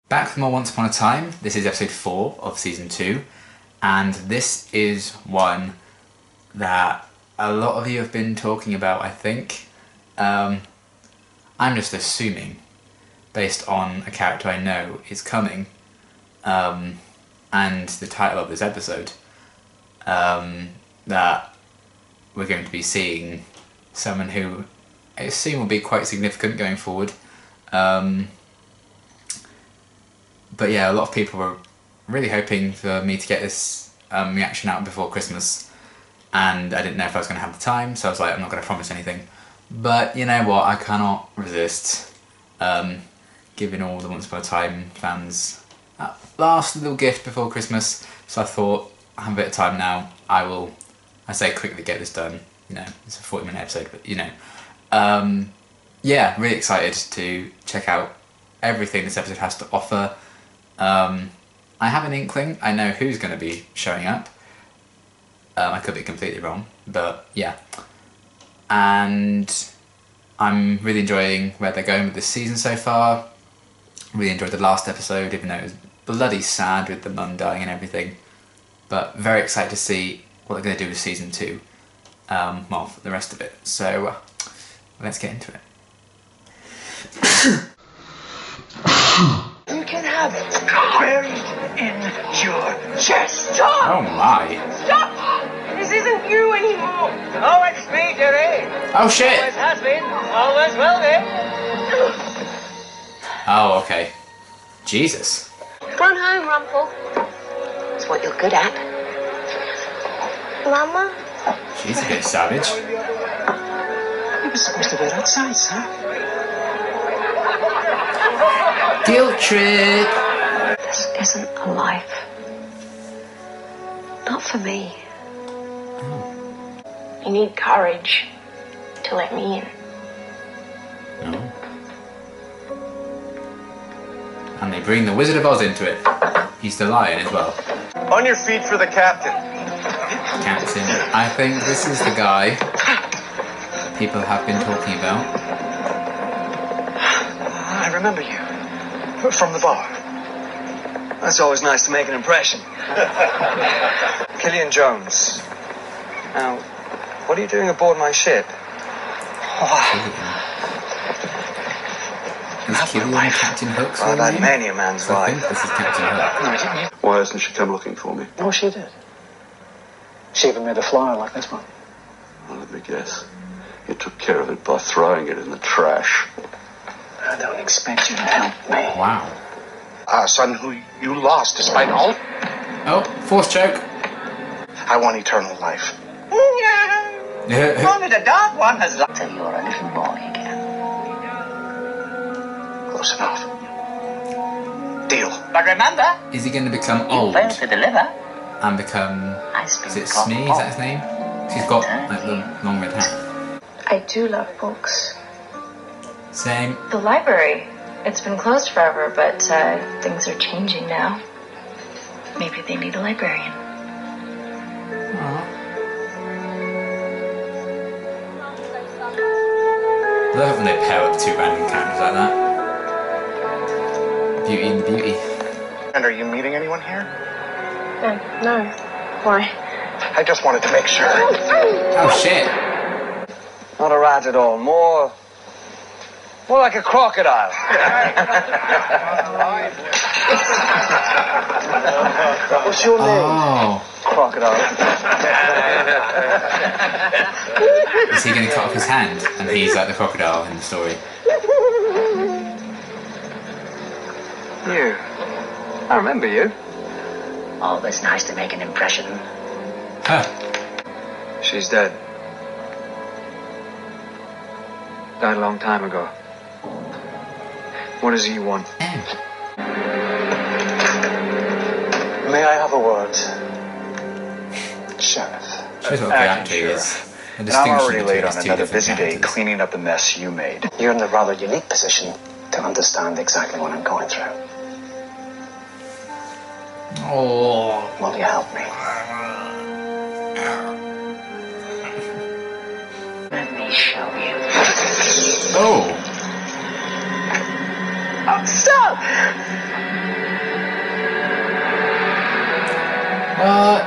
Back for more Once Upon a Time. This is episode 4 of season 2, and this is one that a lot of you have been talking about, I think. I'm just assuming, based on a character I know is coming, and the title of this episode, that we're going to be seeing someone who I assume will be quite significant going forward. But yeah, a lot of people were really hoping for me to get this reaction out before Christmas, and I didn't know if I was going to have the time, so I was like, I'm not going to promise anything. But you know what, I cannot resist giving all the Once Upon a Time fans that last little gift before Christmas, so I thought, I have a bit of time now, I say quickly get this done. You know, it's a 40-minute episode, but you know. Yeah, really excited to check out everything this episode has to offer. I have an inkling, I know who's going to be showing up. I could be completely wrong, but yeah. And I'm really enjoying where they're going with this season so far. Really enjoyed the last episode, even though it was bloody sad with the mum dying and everything. But very excited to see what they're going to do with season 2. Well, the rest of it. So, let's get into it. You can have it buried in your chest. Stop! Oh my. Stop! This isn't you anymore. Oh, it's me, Jerry. Oh shit! Always has been, always will be. Oh, okay. Jesus. Run home, Rumple. It's what you're good at. Mama? She's a bit savage. You were supposed to wait outside, son. Guilt trip! This isn't a life. Not for me. You need courage to let me in. No. And they bring the Wizard of Oz into it. He's the lion as well. On your feet for the captain. Captain. I think this is the guy people have been talking about. I remember you. From the bar. That's always nice to make an impression. Killian Jones. Now, what are you doing aboard my ship? Is Killian Captain Hook's I've real had name? many a man's I life. think this is Captain Hook. Why hasn't she come looking for me? Oh, she did. She even made a flyer like this one. Well, let me guess. You took care of it by throwing it in the trash. I don't expect you to help me. Wow. Our son who you lost despite all. Oh, force choke. I want eternal life. Only the dark one has lost. So you're a little boy again. Close enough. Deal. But remember, Is he going to become you old failed to deliver. and become... Is it Smee? Is that his name? He's got like the long red hair. I do love books. Same. The library. It's been closed forever, but things are changing now. Maybe they need a librarian. Aww. I love it when they pair up two random characters like that. Beauty and the Beauty. And are you meeting anyone here? No. Why? I just wanted to make sure. Oh shit! Not a rat at all. More like a crocodile. What's your name? Oh. Crocodile. Is he going to cut off his hand and he's like the crocodile in the story? You. I remember you. Always nice to make an impression. Huh. She's dead. Died a long time ago. What does he want? May I have a word? Sheriff. Shows what the actor is. The And I'm distinction already between late on these two another different busy day characters. cleaning up the mess you made. You're in the rather unique position to understand exactly what I'm going through. Oh. Will you help me? Let me show you. Oh. Stop! What?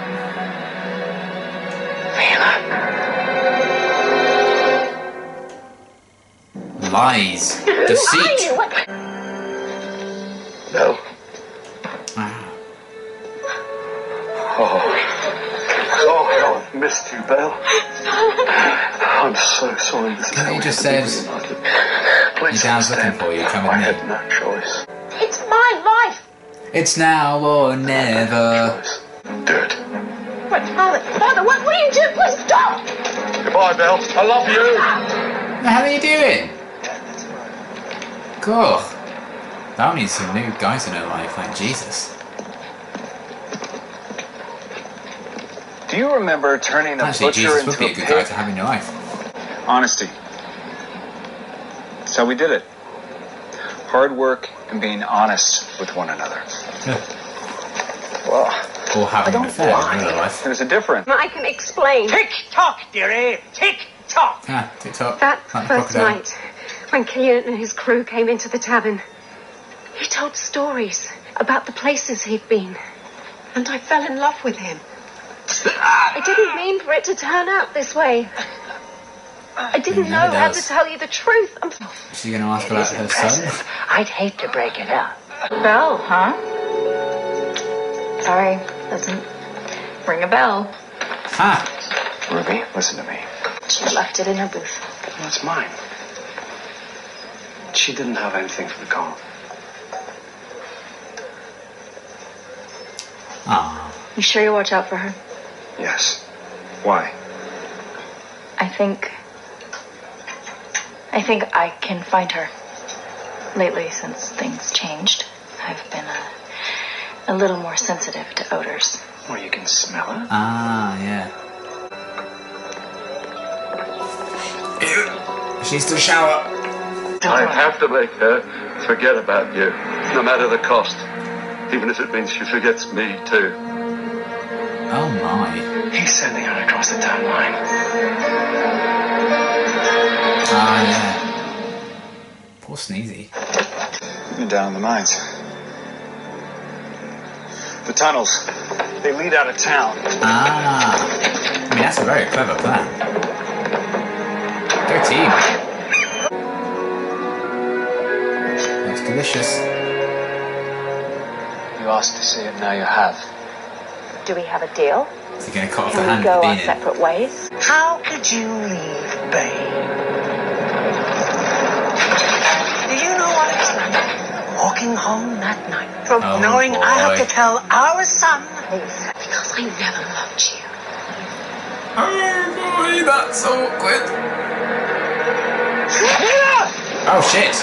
Lies. Deceit. Belle. Ah. Oh, I've missed you, Belle. I'm so sorry. This is Can't how you it just had to say be, Martin. your Please dad's looking understand. for you? Come I with had me. no choice. It's my life. It's now or never. Choice. Do it. But Father, what are you doing? Please stop. Goodbye, Belle. I love you. What the hell are you doing? Cool. That needs some new guys in her life, like Jesus. Do you remember turning a Actually, butcher Jesus would into be a a good guy pig? to have in your life. Honesty. That's how we did it. Hard work and being honest with one another. Well, Or having an affair in real life. there's a difference. I can explain. Tick tock, dearie. Tick tock. Ah, TikTok. That Like the first crocodile. night, when Killian and his crew came into the tavern, he told stories about the places he'd been. And I fell in love with him. I didn't mean for it to turn out this way. I didn't It know never how does. to tell you the truth. Is she going to ask about her son? I'd hate to break it up. Bell, huh? Sorry, doesn't ring a bell. Ha! Ruby, listen to me. She left it in her booth. Well, it's mine. She didn't have anything for the call. Ah. You sure you watch out for her? Yes. Why? I think I can find her. Lately, since things changed, I've been a little more sensitive to odors. Well, you can smell her. Ah, yeah. She needs to shower. I have to make her forget about you, no matter the cost. Even if it means she forgets me, too. Oh my. He's sending her across the town line. Ah, yeah. Poor Sneezy. Even down in the mines. The tunnels, they lead out of town. Ah. I mean, that's a very clever plan. Go team. Looks delicious. You asked to see it, now you have. Do we have a deal? Is he going to cut off the Can hand we go of our Bean in? separate ways? How could you leave, babe? Do you know what it's like? Walking home that night from Oh, knowing I have boy. to tell our son. Because I never loved you. Oh boy, that's awkward. Oh shit.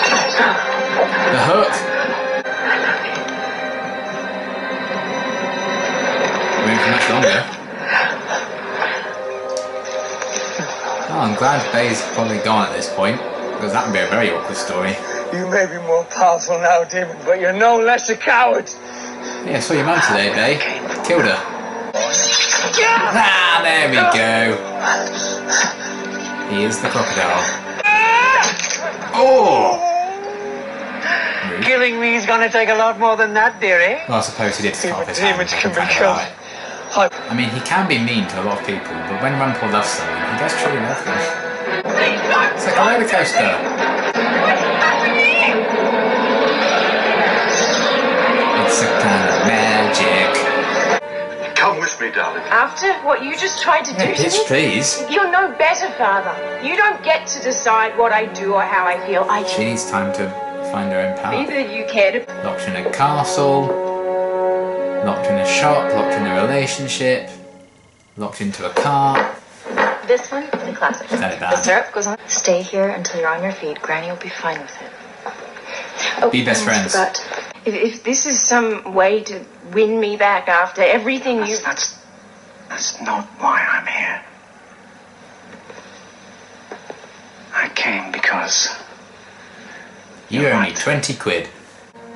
The hook. Waiting for much longer. Oh, I'm glad Bay's probably gone at this point, because that would be a very awkward story. You may be more powerful now, demon, but you're no less a coward. Yeah, I saw your mum today, Bay. Killed her. Ah, there we go. He is the crocodile. Oh! Rude. Killing me is gonna take a lot more than that, dearie. Well, I suppose he did cut off Even his hand. demons I can be find that killed. right. I mean, he can be mean to a lot of people, but when Rumpel loves someone, he does truly love them. It's like a roller coaster. It's a kind of magic. Come with me, darling. After what you just tried to do Yeah, to bitch, me, please. you're no better, Father. You don't get to decide what I do or how I feel. I She needs time to find her own path. Either you care to Locked in a castle, locked in a shop, locked in a relationship, locked into a car. This one is a classic. That is The bad. syrup goes on. Stay here until you're on your feet. Granny will be fine with it. Oh, Be best I almost friends. forgot. if this is some way to win me back after everything you... That's not why I'm here. I came because You You're owe me right. 20 quid.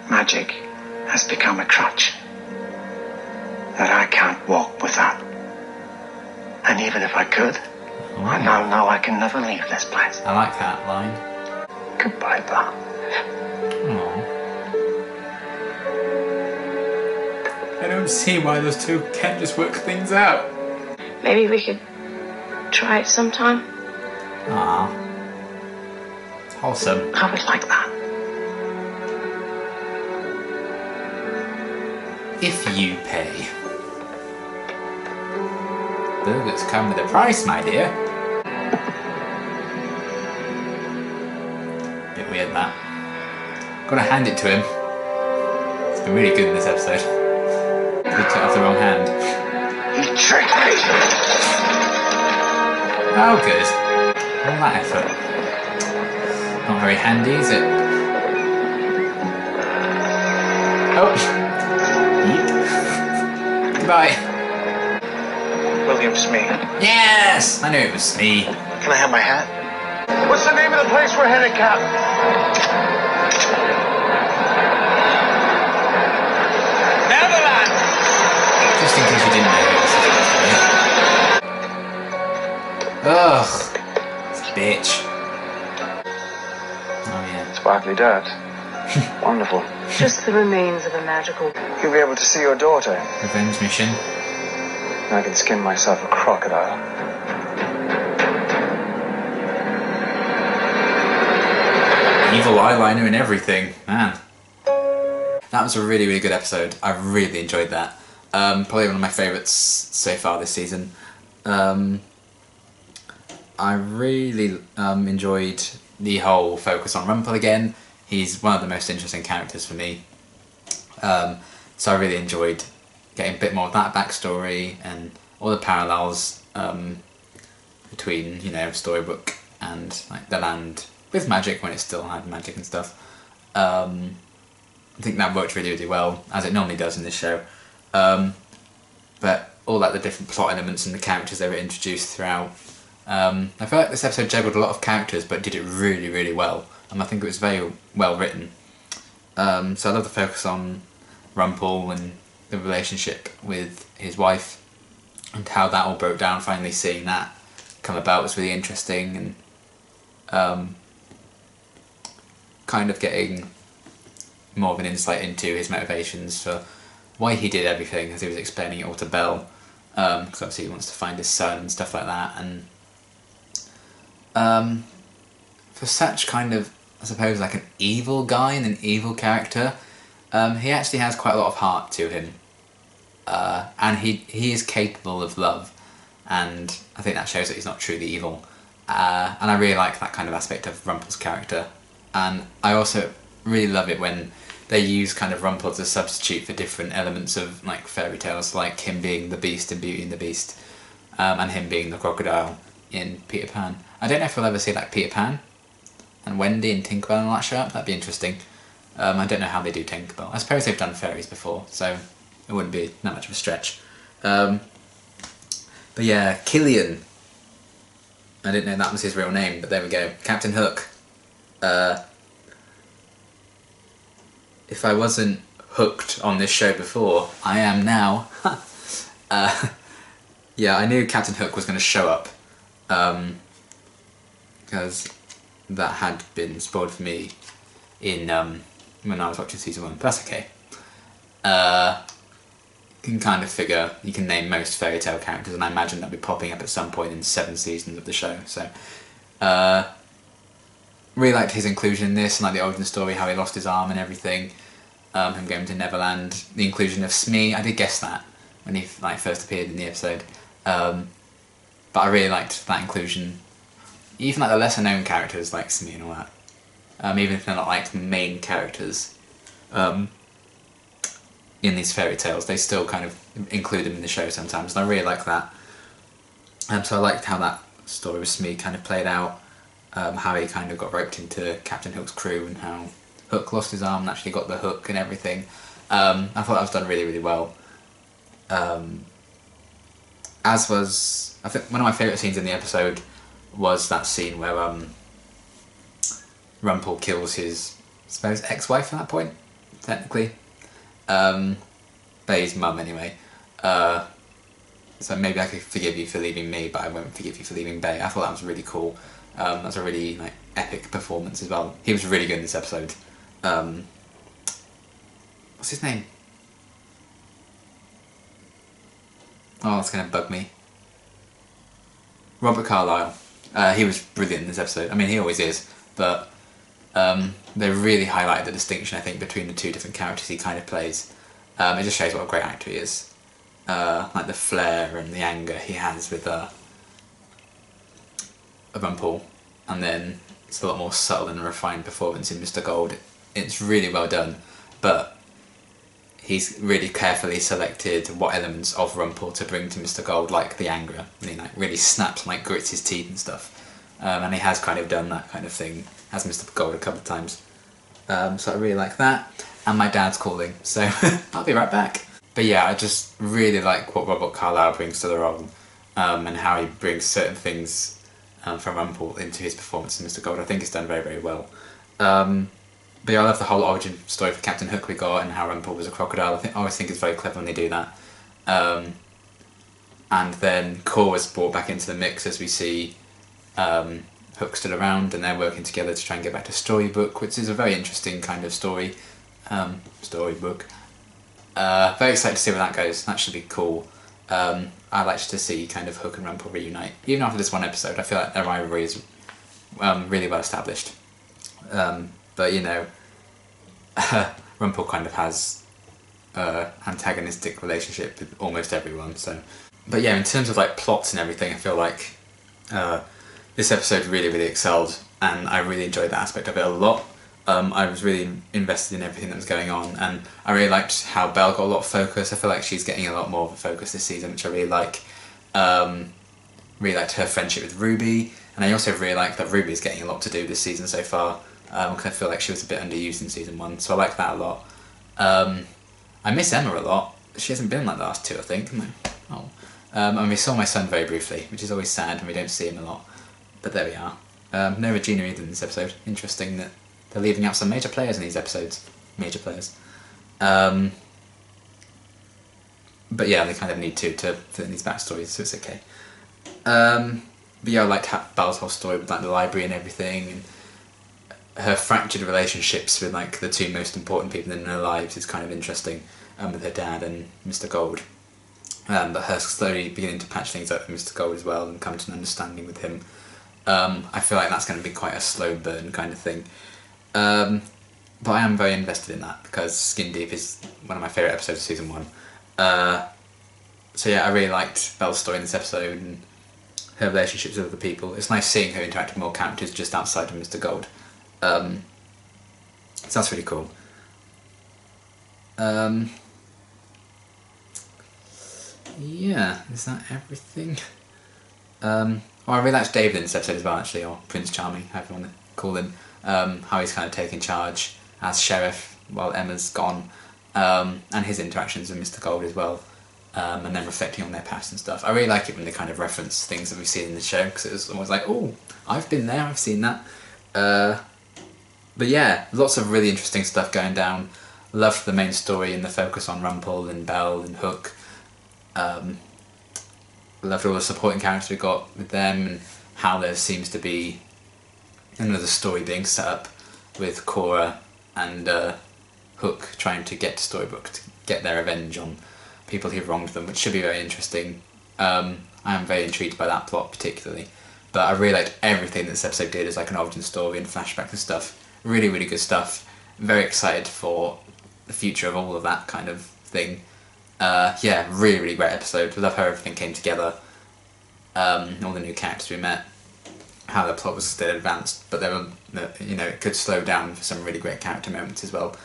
magic has become a crutch that I can't walk without. And even if I could, I now know I can never leave this place. I like that line. Goodbye, pal. Aww. I don't see why those two can't just work things out. Maybe we could try it sometime. Aww. It's wholesome. I would like that. If you pay. Burgers come with a price, my dear. Bit weird, that. Gotta hand it to him. It's been really good in this episode. He took off the wrong hand. You tricked me! Oh, good. All that effort. Not very handy, is it? Oh. Yeet. Goodbye. William Smee. Yes! I knew it was me. Can I have my hat? What's the name of the place we're headed, Captain? Neverland! Just in case you didn't know who this is supposed to be. Ugh. This bitch. Oh yeah. Sparkly dad. Wonderful. Just the remains of a magical. You'll be able to see your daughter. Revenge mission. And I can skin myself a crocodile. Evil eyeliner and everything. Man. That was a really, really good episode. I really enjoyed that. Probably one of my favourites so far this season. I really enjoyed the whole focus on Rumpel again. He's one of the most interesting characters for me. So I really enjoyed getting a bit more of that backstory and all the parallels between, you know, Storybook and like the land with magic when it still had magic and stuff. I think that worked really, really well, as it normally does in this show. But all like the different plot elements and the characters that were introduced throughout. I feel like this episode juggled a lot of characters but did it really, really well. And I think it was very well written. So I love the focus on Rumpel and the relationship with his wife and how that all broke down. Finally seeing that come about was really interesting, and kind of getting more of an insight into his motivations for why he did everything, as he was explaining it all to Belle, because obviously he wants to find his son and stuff like that. And for such kind of, I suppose, like an evil guy and an evil character, he actually has quite a lot of heart to him, and he is capable of love, and I think that shows that he's not truly evil. And I really like that kind of aspect of Rumpel's character, and I also really love it when they use kind of Rumpel as a substitute for different elements of like fairy tales, like him being the Beast in Beauty and the Beast, and him being the crocodile in Peter Pan. I don't know if we'll ever see like Peter Pan and Wendy and Tinkerbell and all that show up. That'd be interesting. I don't know how they do Tinkerbell. I suppose they've done fairies before, so it wouldn't be that much of a stretch. But yeah, Killian. I didn't know that was his real name, but there we go. Captain Hook. If I wasn't hooked on this show before, I am now. Yeah, I knew Captain Hook was going to show up, because that had been spoiled for me in when I was watching season 1, but that's okay. You can kind of figure, you can name most fairy tale characters, and I imagine they'll be popping up at some point in 7 seasons of the show, so really liked his inclusion in this, and like the origin story, how he lost his arm and everything, him going to Neverland, the inclusion of Smee. I did guess that when he like first appeared in the episode, but I really liked that inclusion. Even like the lesser known characters like Smee and all that, even if they're not like main characters in these fairy tales, they still kind of include them in the show sometimes, and I really like that. So I liked how that story with Smee kind of played out, how he kind of got roped into Captain Hook's crew, and how Hook lost his arm and actually got the hook and everything. I thought that was done really, really well. As was, I think one of my favourite scenes in the episode was that scene where Rumpel kills his, I suppose, ex-wife at that point, technically. But his mum anyway. So maybe I could forgive you for leaving me, but I won't forgive you for leaving Bay. I thought that was really cool. That was a really like epic performance as well. He was really good in this episode. What's his name? Oh, it's gonna bug me. Robert Carlyle. He was brilliant in this episode. I mean, he always is, but they really highlighted the distinction, I think, between the two different characters he kind of plays. It just shows what a great actor he is. Like the flair and the anger he has with Rumpel, and then it's a lot more subtle and refined performance in Mr. Gold. It's really well done, but he's really carefully selected what elements of Rumpel to bring to Mr. Gold, like the anger, and he like really snaps and like grits his teeth and stuff. And he has kind of done that kind of thing as Mr. Gold a couple of times. So I really like that. And my dad's calling, so I'll be right back. But yeah, I just really like what Robert Carlyle brings to the role, and how he brings certain things from Rumpel into his performance in Mr. Gold. I think it's done very, very well. But yeah, I love the whole origin story for Captain Hook we got, and how Rumpel was a crocodile. I always think it's very clever when they do that. And then Core was brought back into the mix as we see Hook still around, and they're working together to try and get back to Storybook, which is a very interesting kind of story. Storybook. Very excited to see where that goes. That should be cool. I like to see kind of Hook and Rumpel reunite. Even after this one episode, I feel like their rivalry is really well established. But you know, Rumpel kind of has antagonistic relationship with almost everyone. So, but yeah, in terms of like plots and everything, I feel like this episode really, really excelled, and I really enjoyed that aspect of it a lot. I was really invested in everything that was going on, and I really liked how Belle got a lot of focus. I feel like she's getting a lot more of a focus this season, which I really like. Really liked her friendship with Ruby, and I also really like that Ruby's getting a lot to do this season so far, because I feel like she was a bit underused in season 1, so I like that a lot. I miss Emma a lot. She hasn't been in like the last 2, I think. No. Oh. And we saw my son very briefly, which is always sad when we don't see him a lot. But there we are. No Regina either in this episode. Interesting that they're leaving out some major players in these episodes. Major players. But yeah, they kind of need to fit in these backstories, so it's okay. But yeah, I liked Belle's whole story with like the library and everything, and her fractured relationships with like the two most important people in her lives is kind of interesting, with her dad and Mr. Gold. But her slowly beginning to patch things up with Mr. Gold as well and come to an understanding with him. I feel like that's going to be quite a slow burn kind of thing. But I am very invested in that because Skin Deep is one of my favourite episodes of season 1. So yeah, I really liked Belle's story in this episode and her relationships with other people. It's nice seeing her interact with more characters just outside of Mr. Gold. So that's really cool. Yeah, is that everything? Oh, I really liked David in this episode as well, actually, or Prince Charming, however you want to call him. How he's kind of taking charge as sheriff while Emma's gone, and his interactions with Mr. Gold as well, and then reflecting on their past and stuff. I really like it when they kind of reference things that we've seen in the show, because it was almost like, oh, I've been there, I've seen that. But yeah, lots of really interesting stuff going down. Loved the main story and the focus on Rumpel and Belle and Hook. Loved all the supporting characters we got with them, and how there seems to be another story being set up with Cora and Hook trying to get to Storybook to get their revenge on people who wronged them, which should be very interesting. I am very intrigued by that plot particularly, but I really liked everything that this episode did as like an origin story and flashback and stuff. Really, really good stuff. Very excited for the future of all of that kind of thing. Yeah, really, really great episode. Love how everything came together. All the new characters we met. How the plot was still advanced, but there were, you know, it could slow down for some really great character moments as well.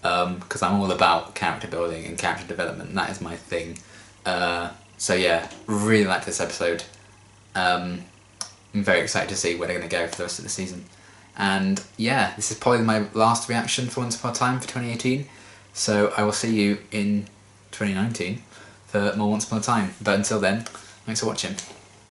Because I'm all about character building and character development, and that is my thing. So yeah, really liked this episode. I'm very excited to see where they're going to go for the rest of the season. And yeah, this is probably my last reaction for Once Upon a Time for 2018. So I will see you in 2019 for more Once Upon a Time. But until then, thanks for watching.